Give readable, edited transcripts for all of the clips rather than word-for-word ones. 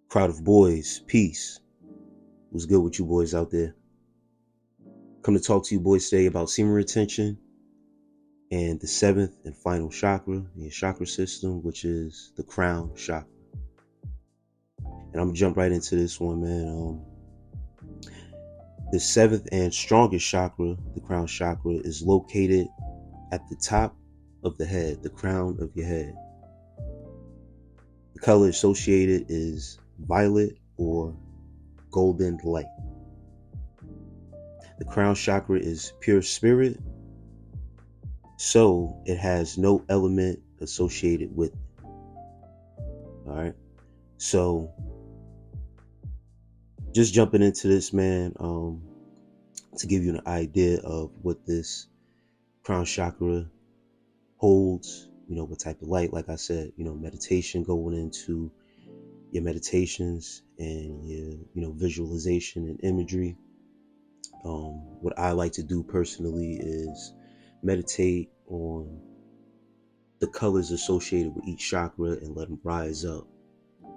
Crowd of boys, peace. What's good with you boys out there? Come to talk to you boys today about semen retention and the seventh and final chakra in your chakra system, which is the crown chakra. And I'm gonna jump right into this one, man. The seventh and strongest chakra, the crown chakra, is located at the top of the head, the crown of your head. The color associated is violet or golden light. The crown chakra is pure spirit, so it has no element associated with it. All right. So just jumping into this, man, to give you an idea of what this crown chakra holds, what type of light. Like I said, meditation, going into your meditations and your visualization and imagery. What I like to do personally is meditate on the colors associated with each chakra and let them rise up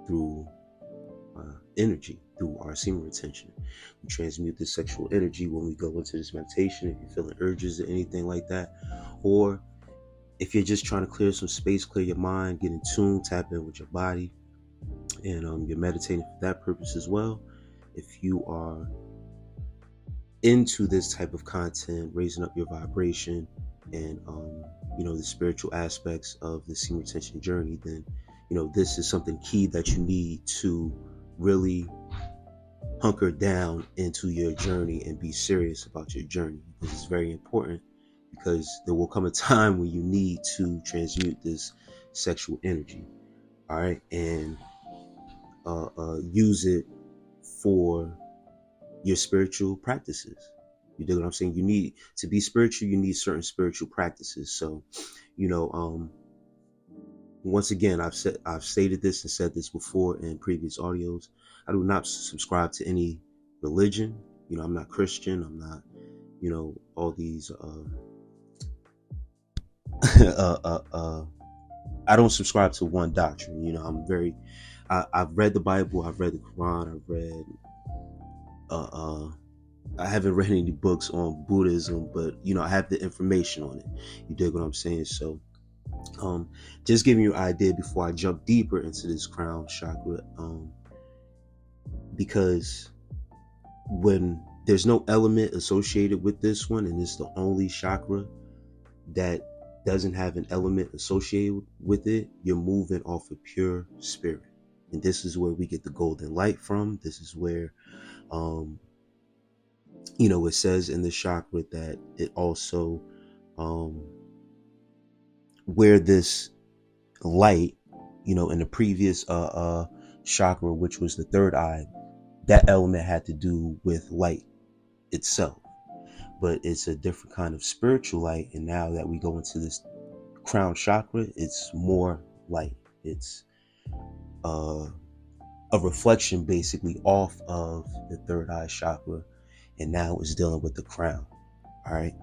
through energy, through our semen retention. We transmute this sexual energy when we go into this meditation. If you're feeling urges or anything like that, or if you're just trying to clear some space, clear your mind, get in tune, tap in with your body, and you're meditating for that purpose as well. If you are into this type of content, raising up your vibration and the spiritual aspects of the semen retention journey, then this is something key that you need to really hunker down into your journey and be serious about your journey. This is very important because there will come a time when you need to transmute this sexual energy, all right, and use it for your spiritual practices. You dig what I'm saying? You need to be spiritual. You need certain spiritual practices. So, once again, I've stated this and said this before in previous audios. I do not subscribe to any religion. I'm not Christian. I'm not, all these. I don't subscribe to one doctrine. I've read the Bible. I've read the Quran. I've read. I haven't read any books on Buddhism, but I have the information on it. You dig what I'm saying? So, just giving you an idea before I jump deeper into this crown chakra, because when there's no element associated with this one, and it's the only chakra that doesn't have an element associated with it, you're moving off of pure spirit, and this is where we get the golden light from. This is where it says in the chakra that it also, where this light, in the previous chakra, which was the third eye, that element had to do with light itself. But it's a different kind of spiritual light. And now that we go into this crown chakra, it's more light. It's a reflection basically off of the third eye chakra. And now it's dealing with the crown. All right.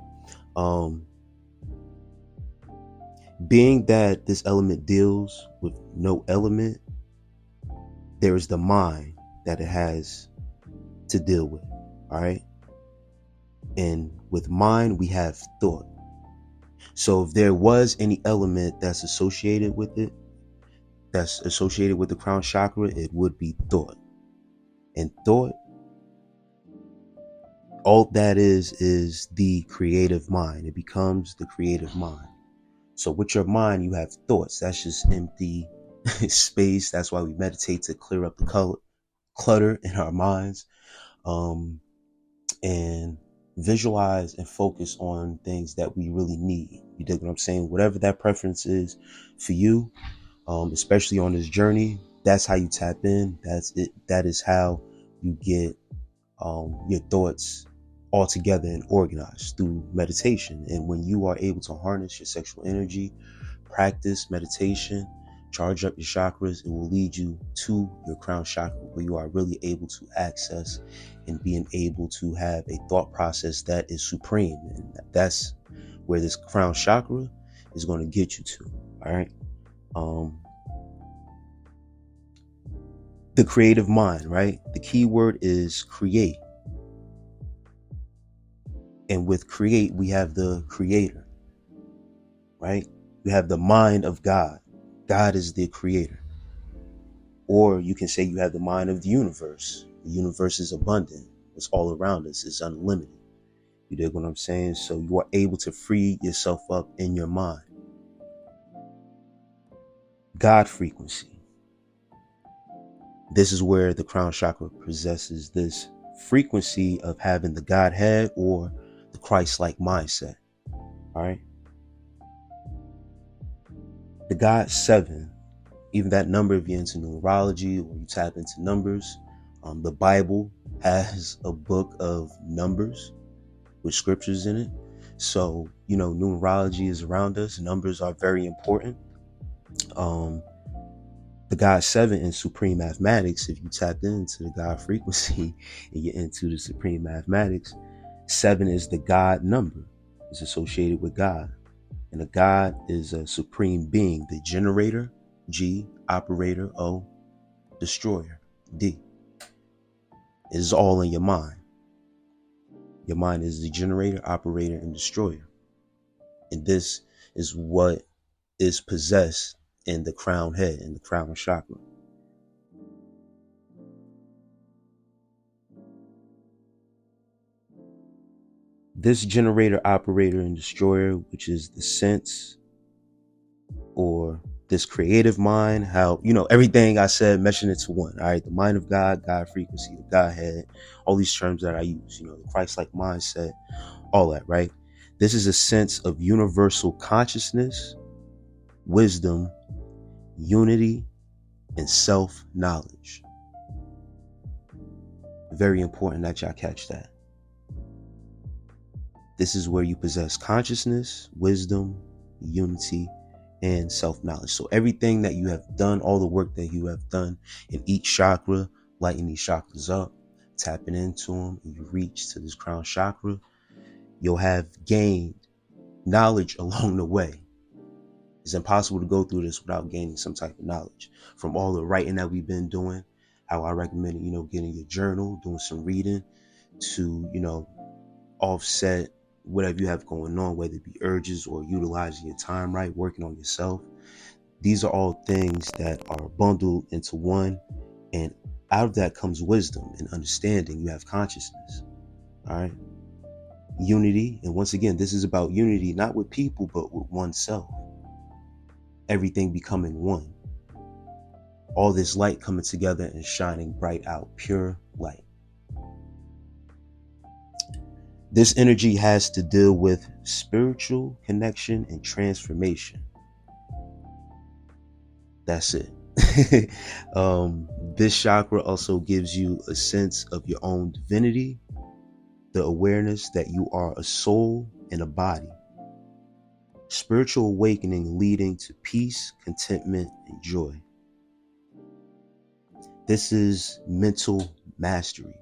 Being that this element deals with no element, there is the mind that it has to deal with. All right. And with mind, we have thought. So if there was any element that's associated with it, that's associated with the crown chakra, it would be thought. And thought, all that is the creative mind. It becomes the creative mind. So with your mind, you have thoughts. That's just empty space. That's why we meditate, to clear up the clutter in our minds, and visualize and focus on things that we really need. You dig what I'm saying? Whatever that preference is for you, especially on this journey, that's how you tap in. That's it. That is how you get your thoughts all together and organized through meditation. And when you are able to harness your sexual energy, practice meditation, charge up your chakras, it will lead you to your crown chakra, where you are really able to access and being able to have a thought process that is supreme. And that's where this crown chakra is going to get you to. All right. The creative mind, right? The key word is create. And with create, we have the creator, right? You have the mind of God. God is the creator. Or you can say you have the mind of the universe. The universe is abundant. It's all around us. It's unlimited. You dig what I'm saying? So you are able to free yourself up in your mind. God frequency. This is where the crown chakra possesses this frequency of having the Godhead or the Christ-like mindset. All right. The God 7, even that number, if you're into numerology or you tap into numbers, the Bible has a book of numbers with scriptures in it. So, numerology is around us. Numbers are very important. The God 7 in supreme mathematics, if you tapped into the God frequency and you're into the supreme mathematics, 7 is the God number. It's associated with God. And the God is a supreme being, the generator, G, operator, O, destroyer, D. It is all in your mind. Your mind is the generator, operator, and destroyer. And this is what is possessed in the crown head, in the crown chakra. This generator, operator, and destroyer, which is the sense or this creative mind, how, everything I said, meshing it to one. All right. The mind of God, God frequency, the Godhead, all these terms that I use, the Christ-like mindset, all that, right? This is a sense of universal consciousness, wisdom, unity, and self-knowledge. Very important that y'all catch that. This is where you possess consciousness, wisdom, unity, and self-knowledge. So everything that you have done, all the work that you have done in each chakra, lighting these chakras up, tapping into them, and you reach to this crown chakra, you'll have gained knowledge along the way. It's impossible to go through this without gaining some type of knowledge from all the writing that we've been doing. How I recommend, getting your journal, doing some reading to, offset whatever you have going on, whether it be urges or utilizing your time right, working on yourself. These are all things that are bundled into one. And out of that comes wisdom and understanding. You have consciousness. All right. Unity. And once again, this is about unity, not with people, but with oneself. Everything becoming one. All this light coming together and shining bright out, pure light. This energy has to deal with spiritual connection and transformation. That's it. This chakra also gives you a sense of your own divinity, the awareness that you are a soul and a body. Spiritual awakening leading to peace, contentment, and joy. This is mental mastery.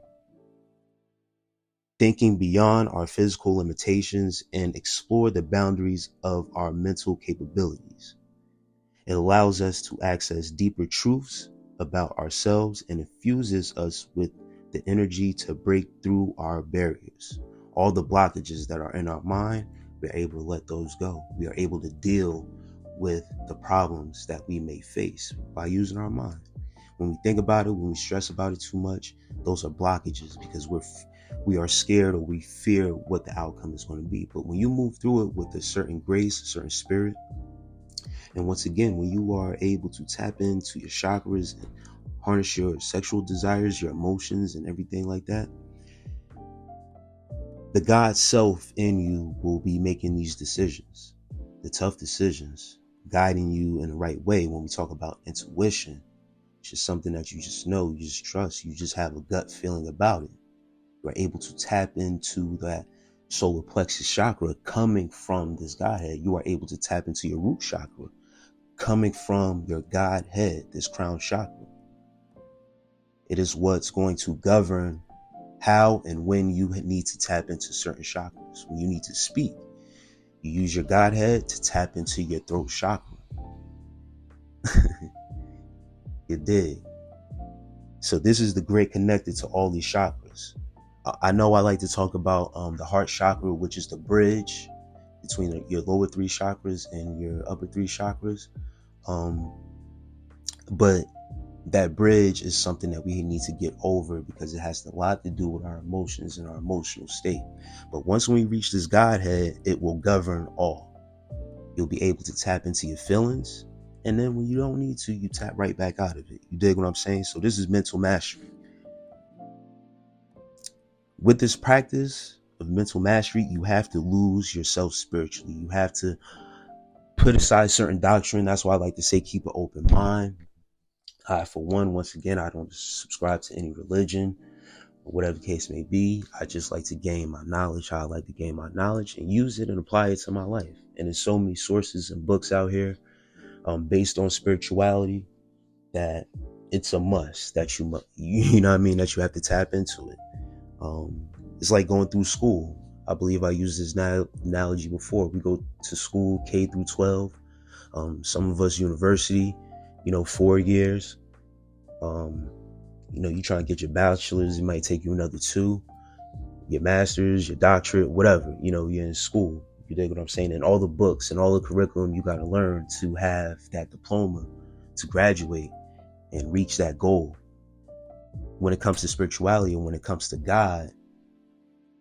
Thinking beyond our physical limitations and explore the boundaries of our mental capabilities. It allows us to access deeper truths about ourselves and infuses us with the energy to break through our barriers. All the blockages that are in our mind, we're able to let those go. We are able to deal with the problems that we may face by using our mind. When we think about it, when we stress about it too much, those are blockages because we are scared or we fear what the outcome is going to be. But when you move through it with a certain grace, a certain spirit, and once again, when you are able to tap into your chakras and harness your sexual desires, your emotions, and everything like that, the God self in you will be making these decisions, the tough decisions, guiding you in the right way. When we talk about intuition, it's just something that you just know, you just trust, you just have a gut feeling about it. You're able to tap into that solar plexus chakra coming from this Godhead. You are able to tap into your root chakra coming from your Godhead, this crown chakra. It is what's going to govern how and when you need to tap into certain chakras. When you need to speak, you use your Godhead to tap into your throat chakra. You dig? So this is the great connector to all these chakras. I know I like to talk about the heart chakra, which is the bridge between your lower three chakras and your upper three chakras. But that bridge is something that we need to get over because it has a lot to do with our emotions and our emotional state. But once we reach this Godhead, it will govern all. You'll be able to tap into your feelings. And then when you don't need to, you tap right back out of it. You dig what I'm saying? So this is mental mastery. With this practice of mental mastery, you have to lose yourself spiritually. You have to put aside certain doctrine. That's why I like to say keep an open mind. For one, once again, I don't subscribe to any religion or whatever the case may be. I just like to gain my knowledge, how I like to gain my knowledge and use it and apply it to my life. And there's so many sources and books out here based on spirituality that it's a must that you know what I mean, that you have to tap into it. It's like going through school. I believe I used this analogy before. We go to school K through 12. Some of us university, 4 years. You try to get your bachelor's, it might take you another 2. Your master's, your doctorate, whatever, you're in school. You dig what I'm saying? And all the books and all the curriculum you got to learn to have that diploma to graduate and reach that goal. When it comes to spirituality and when it comes to God,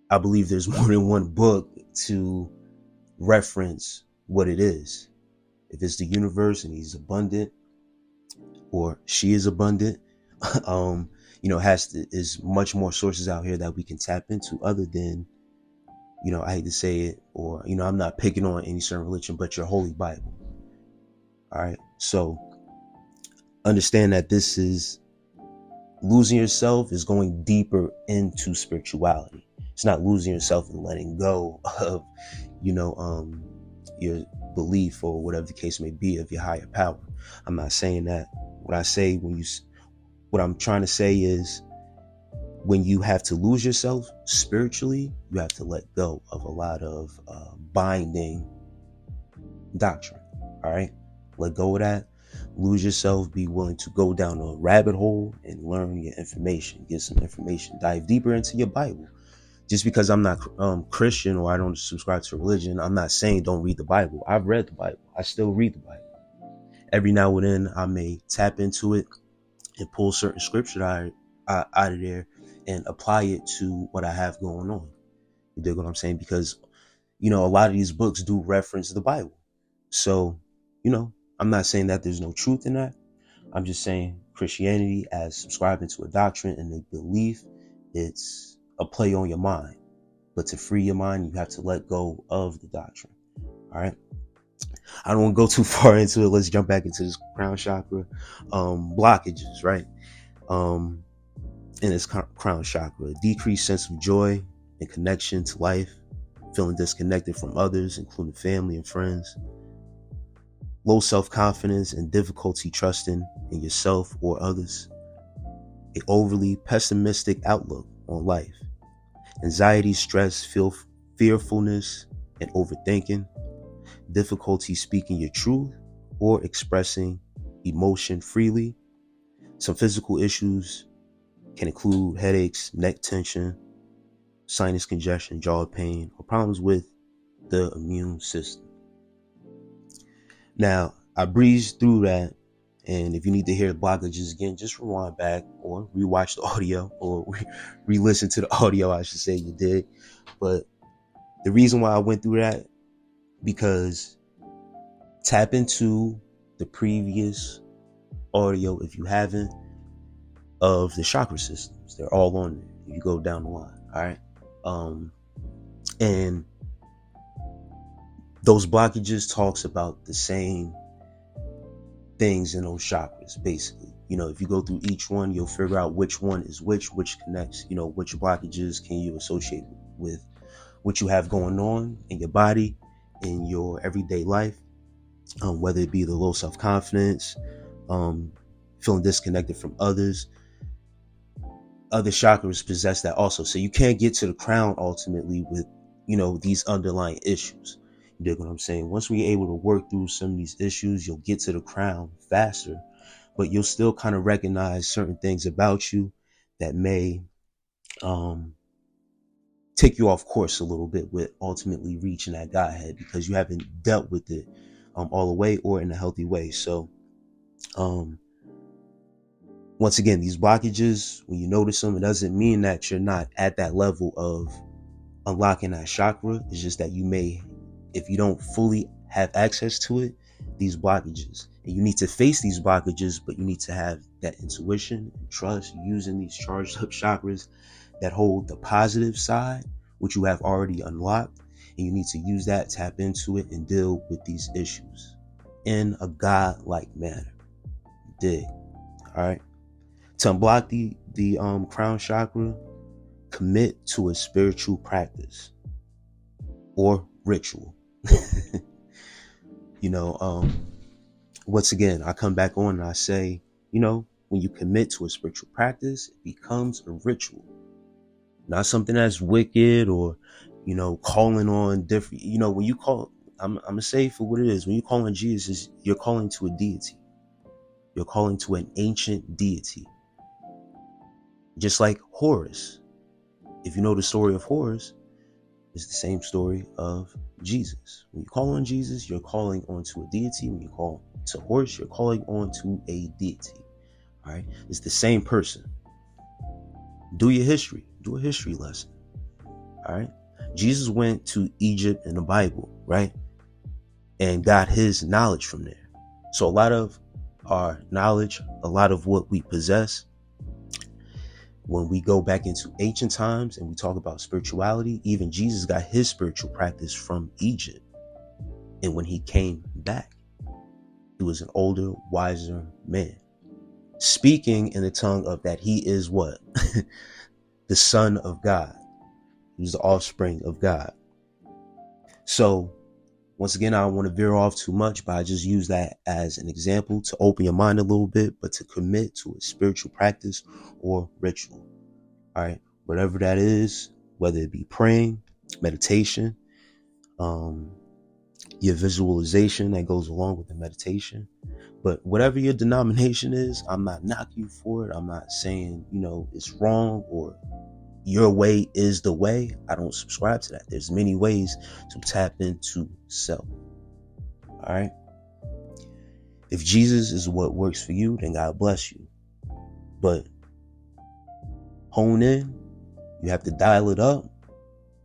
I believe there's more than one book to reference what it is. If it's the universe and he's abundant or she is abundant, is much more sources out here that we can tap into other than, I hate to say it, or, I'm not picking on any certain religion, but your Holy Bible. All right. So understand that this is losing yourself is going deeper into spirituality. It's not losing yourself and letting go of, your belief or whatever the case may be of your higher power. I'm not saying that. What I'm trying to say is when you have to lose yourself spiritually, you have to let go of a lot of binding doctrine. All right. Let go of that. Lose yourself. Be willing to go down a rabbit hole and learn your information. Get some information. Dive deeper into your Bible. Just because I'm not Christian or I don't subscribe to religion, I'm not saying don't read the Bible. I've read the Bible. I still read the Bible. Every now and then I may tap into it and pull certain scripture out of there and apply it to what I have going on. You dig what I'm saying? Because, a lot of these books do reference the Bible. So, I'm not saying that there's no truth in that. I'm just saying Christianity as subscribing to a doctrine and a belief, it's a play on your mind. But to free your mind, you have to let go of the doctrine. All right. I don't want to go too far into it. Let's jump back into this crown chakra. Blockages, right? In this crown chakra, decreased sense of joy and connection to life, feeling disconnected from others, including family and friends, low self-confidence and difficulty trusting in yourself or others, an overly pessimistic outlook on life, anxiety, stress, fearfulness, and overthinking, difficulty speaking your truth or expressing emotion freely. Some physical issues can include headaches, neck tension, sinus congestion, jaw pain, or problems with the immune system. Now, I breezed through that, and if you need to hear the blockages again, just rewind back or rewatch the audio or re-listen to the audio, I should say. You did. But the reason why I went through that, because tap into the previous audio if you haven't of the chakra systems. They're all on there. You go down the line. All right. And those blockages talks about the same things in those chakras, basically. If you go through each one, you'll figure out which one is which connects, which blockages can you associate with what you have going on in your body, in your everyday life, whether it be the low self-confidence, feeling disconnected from others. Other chakras possess that also. So you can't get to the crown ultimately with, these underlying issues. You dig what I'm saying? Once we're able to work through some of these issues, you'll get to the crown faster. but you'll still kind of recognize certain things about you that may take you off course a little bit with ultimately reaching that Godhead, because you haven't dealt with it all the way or in a healthy way. So once again, these blockages, when you notice them, it doesn't mean that you're not at that level of unlocking that chakra. It's just that you may, if you don't fully have access to it, these blockages, and you need to face these blockages, but you need to have that intuition and trust using these charged up chakras that hold the positive side, which you have already unlocked, and you need to use that, tap into it, and deal with these issues in a God-like manner. Dig. All right. To unblock the crown chakra, commit to a spiritual practice or ritual. Once again, I come back on and I say, when you commit to a spiritual practice, it becomes a ritual, not something that's wicked or, calling on different, when you call, I'm gonna say for what it is. When you call on Jesus, you're calling to a deity. You're calling to an ancient deity. Just like Horus. If you know the story of Horus, it's the same story of Jesus. When you call on Jesus, you're calling onto a deity. When you call to Horus, you're calling onto a deity. All right. It's the same person. Do your history. Do a history lesson. All right. Jesus went to Egypt in the Bible, right? And got his knowledge from there. So a lot of our knowledge, a lot of what we possess, when we go back into ancient times and we talk about spirituality, even Jesus got his spiritual practice from Egypt. And when he came back, he was an older, wiser man, speaking in the tongue of that he is what? The Son of God. He was the offspring of God. So once again, I don't want to veer off too much, but I just use that as an example to open your mind a little bit, but to commit to a spiritual practice or ritual. All right. Whatever that is, whether it be praying, meditation, your visualization that goes along with the meditation. But whatever your denomination is, I'm not knocking you for it. I'm not saying, it's wrong or your way is the way. I don't subscribe to that. There's many ways to tap into self. All right. If Jesus is what works for you, then God bless you. But hone in. You have to dial it up.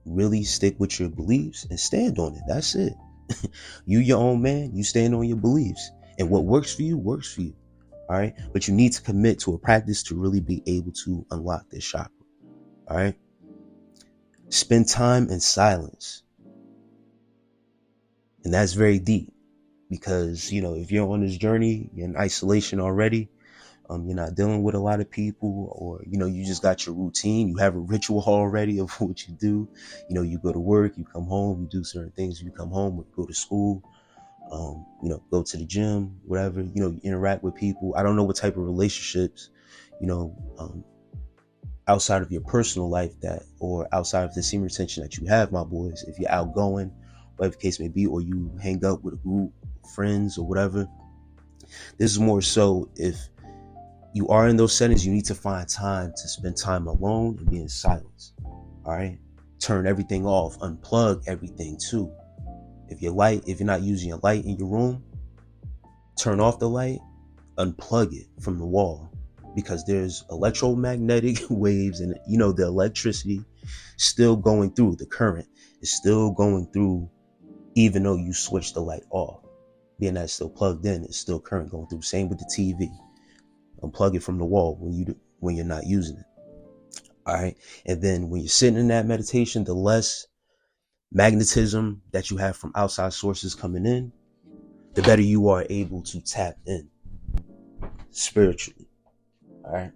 Really stick with your beliefs and stand on it. That's it. You your own man. You stand on your beliefs. And what works for you, works for you. All right. But you need to commit to a practice to really be able to unlock this chakra. All right. Spend time in silence. And that's very deep because, if you're on this journey, you're in isolation already. You're not dealing with a lot of people, or, you just got your routine. You have a ritual already of what you do. You go to work, you come home, you do certain things. You come home, go to school, go to the gym, whatever, you interact with people. I don't know what type of relationships, outside of your personal life or outside of the semen retention that you have, my boys. If you're outgoing, whatever the case may be, or you hang up with a group of friends or whatever. This is more so if you are in those settings, you need to find time to spend time alone and be in silence. All right. Turn everything off, unplug everything too. If you're not using a light in your room, turn off the light, unplug it from the wall. Because there's electromagnetic waves and the electricity still going through, the current is still going through, even though you switch the light off. Being that it's still plugged in, it's still current going through. Same with the TV. Unplug it from the wall when you're not using it. All right. And then when you're sitting in that meditation, the less magnetism that you have from outside sources coming in, the better you are able to tap in spiritually. All right.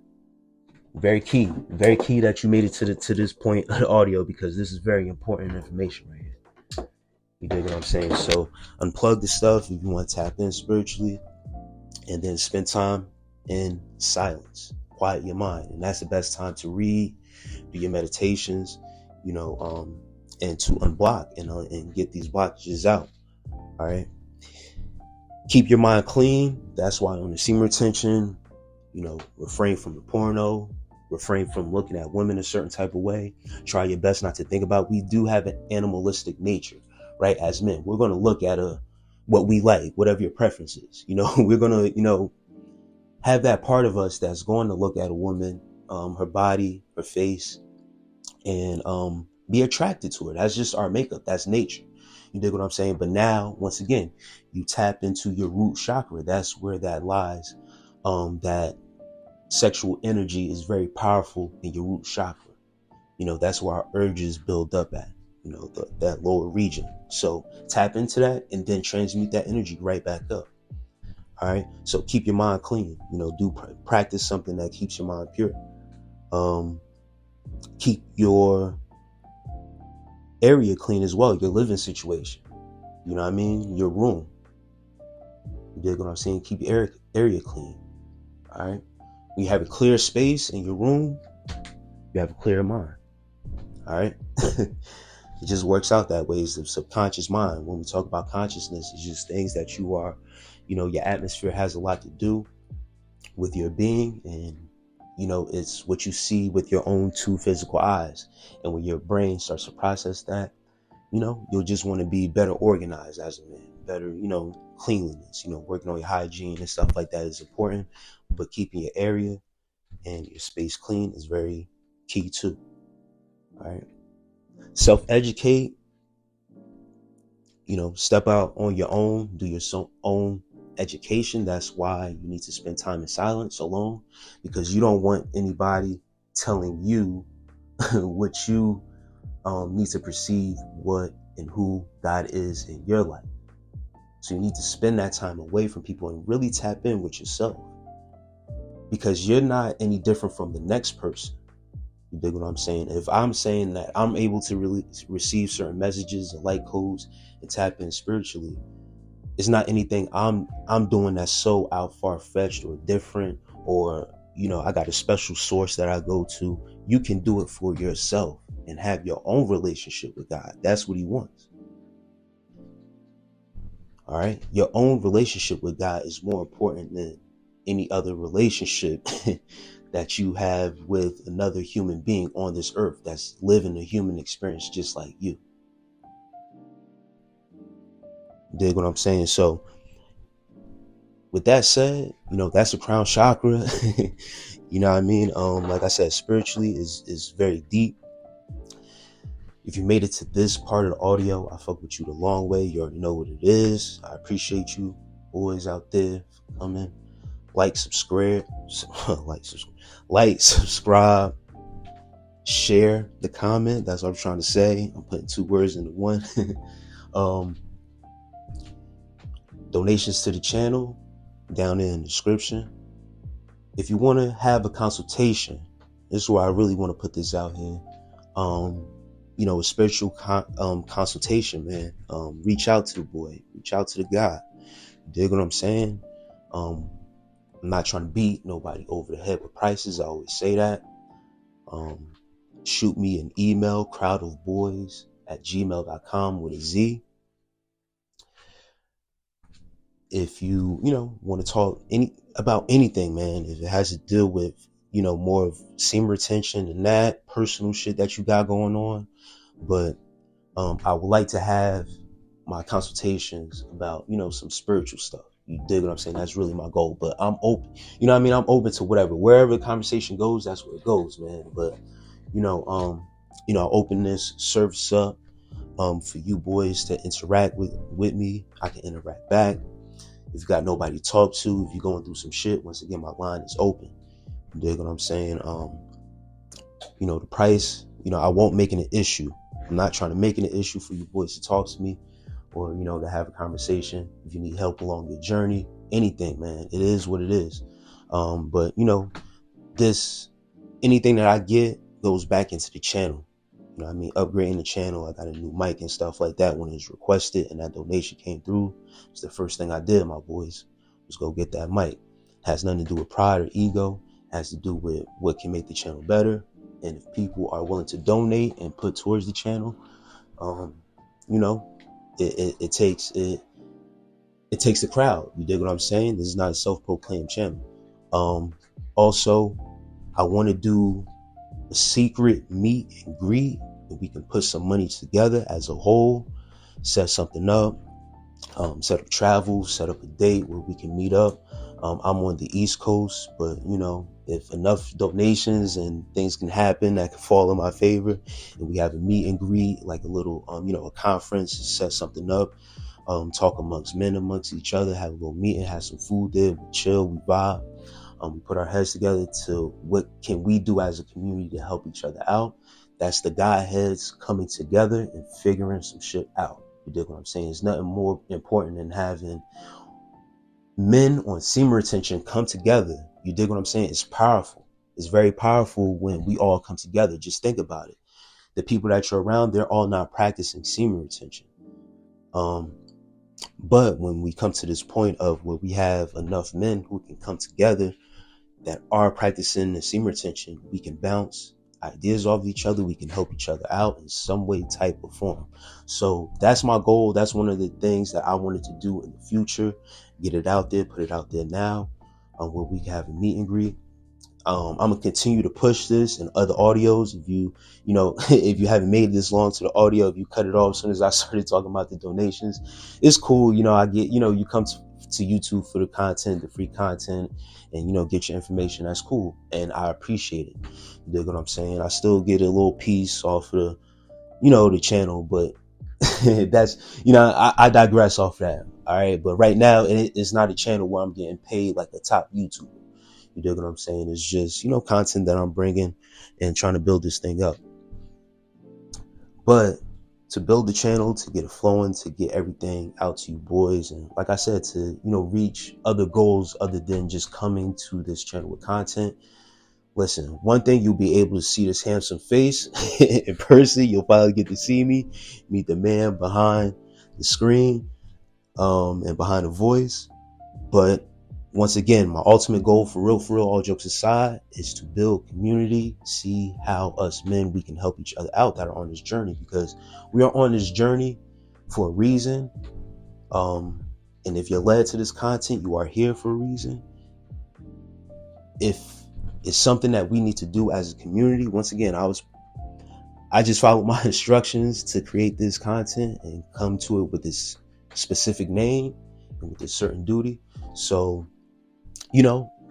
Very key that you made it to this point of the audio, because this is very important information right here. You dig what I'm saying? So unplug the stuff if you want to tap in spiritually, and then spend time in silence. Quiet your mind. And that's the best time to read, do your meditations, and to unblock and get these blockages out. All right. Keep your mind clean. That's why on the semen retention, refrain from the porno, refrain from looking at women a certain type of way. Try your best not to think about. We do have an animalistic nature, right? As men, we're going to look at what we like, whatever your preference is. We're going to, have that part of us that's going to look at a woman, her body, her face, and be attracted to her. That's just our makeup. That's nature. You dig what I'm saying? But now, once again, you tap into your root chakra. That's where that lies. That sexual energy is very powerful in your root chakra. That's where our urges build up at, that lower region. So tap into that and then transmute that energy right back up. All right. So keep your mind clean, do practice something that keeps your mind pure. Keep your area clean as well, your living situation. You know what I mean? Your room. You dig what I'm saying? Keep your area clean. All right. When you have a clear space in your room, you have a clear mind. All right. It just works out that way. It's the subconscious mind. When we talk about consciousness, it's just things that you are, your atmosphere has a lot to do with your being. And, it's what you see with your own two physical eyes. And when your brain starts to process that, you'll just want to be better organized as a man, better, cleanliness, working on your hygiene and stuff like that is important. But keeping your area and your space clean is very key too. All right. Self-educate, step out on your own, do your own education. That's why you need to spend time in silence alone, because you don't want anybody telling you what you need to perceive what and who God is in your life. So you need to spend that time away from people and really tap in with yourself, because you're not any different from the next person. You dig what I'm saying? If I'm saying that I'm able to really receive certain messages and light codes and tap in spiritually, it's not anything I'm doing that's so out far-fetched or different, or I got a special source that I go to. You can do it for yourself and have your own relationship with God. That's what he wants. All right. Your own relationship with God is more important than any other relationship that you have with another human being on this earth that's living a human experience just like you. Dig what I'm saying? So with that said, that's the crown chakra. You know what I mean? Like I said, spiritually is very deep. If you made it to this part of the audio, I fuck with you the long way. You already know what it is. I appreciate you boys out there for coming. Like, subscribe, subscribe, share the comment. That's what I'm trying to say. I'm putting two words into one. Donations to the channel down in the description. If you want to have a consultation, this is where I really want to put this out here. A spiritual consultation, man. Reach out to the boy, reach out to the guy. Dig what I'm saying? I'm not trying to beat nobody over the head with prices. I always say that. Shoot me an email, crowdofboyz@gmail.com with a Z. If you, want to talk about anything, man, if it has to deal with, more of semen retention and that personal shit that you got going on. But I would like to have my consultations about, some spiritual stuff. You dig what I'm saying? That's really my goal. But I'm open. You know what I mean? I'm open to whatever. Wherever the conversation goes, that's where it goes, man. But, I'll open this service up for you boys to interact with me. I can interact back. If you got nobody to talk to, if you're going through some shit, once again, my line is open. You dig what I'm saying? The price, I won't make it an issue. I'm not trying to make it an issue for you boys to talk to me or, to have a conversation. If you need help along your journey, anything, man, it is what it is. But, anything that I get goes back into the channel. Upgrading the channel. I got a new mic and stuff like that when it was requested and that donation came through. It's the first thing I did, my boys, was go get that mic. Has nothing to do with pride or ego. Has to do with what can make the channel better. And if people are willing to donate and put towards the channel, it it takes a crowd. You dig what I'm saying? This is not a self-proclaimed channel. Also, I want to do a secret meet and greet, and we can put some money together as a whole, set something up, set up travel, set up a date where we can meet up. I'm on the East Coast, but you know, if enough donations and things can happen that can fall in my favor, and we have a meet and greet, like a little, a conference, set something up, talk amongst men, amongst each other, have a little meeting, have some food there, we chill, we vibe. We put our heads together to what can we do as a community to help each other out. That's the guy heads coming together and figuring some shit out. You dig what I'm saying? It's nothing more important than having men on semen retention come together. You dig what I'm saying? It's powerful. It's very powerful when we all come together. Just think about it. The people that you're around, they're all not practicing semen retention. But when we come to this point of where we have enough men who can come together that are practicing the semen retention, we can bounce ideas off of each other. We can help each other out in some way, type, or form. So that's my goal. That's one of the things that I wanted to do in the future. Get it out there, put it out there now, where we can have a meet and greet. I'm gonna continue to push this and other audios. If you if you haven't made it this long to the audio, if you cut it off as soon as I started talking about the donations, it's cool. I get, you come to YouTube for the content, the free content, and get your information. That's cool, and I appreciate it. You dig what I'm saying? I still get a little piece off of the channel, but that's I digress off that. All right, but right now it's not a channel where I'm getting paid like a top YouTuber. You dig what I'm saying? It's just content that I'm bringing and trying to build this thing up. But to build the channel, to get it flowing, to get everything out to you boys, and like I said, to reach other goals other than just coming to this channel with content. Listen, one thing, you'll be able to see this handsome face in person. You'll finally get to see me, meet the man behind the screen, and behind the voice. But once again, my ultimate goal, for real, all jokes aside, is to build community, see how us men, we can help each other out that are on this journey, because we are on this journey for a reason. And if you're led to this content, you are here for a reason. If it's something that we need to do as a community, once again, I just followed my instructions to create this content and come to it with this specific name and with this certain duty. So,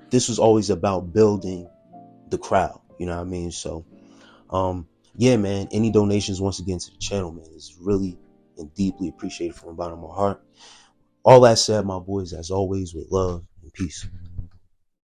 this was always about building the crowd. You know what I mean? So, yeah, man, any donations once again to the channel, man, is really and deeply appreciated from the bottom of my heart. All that said, my boys, as always, with love and peace.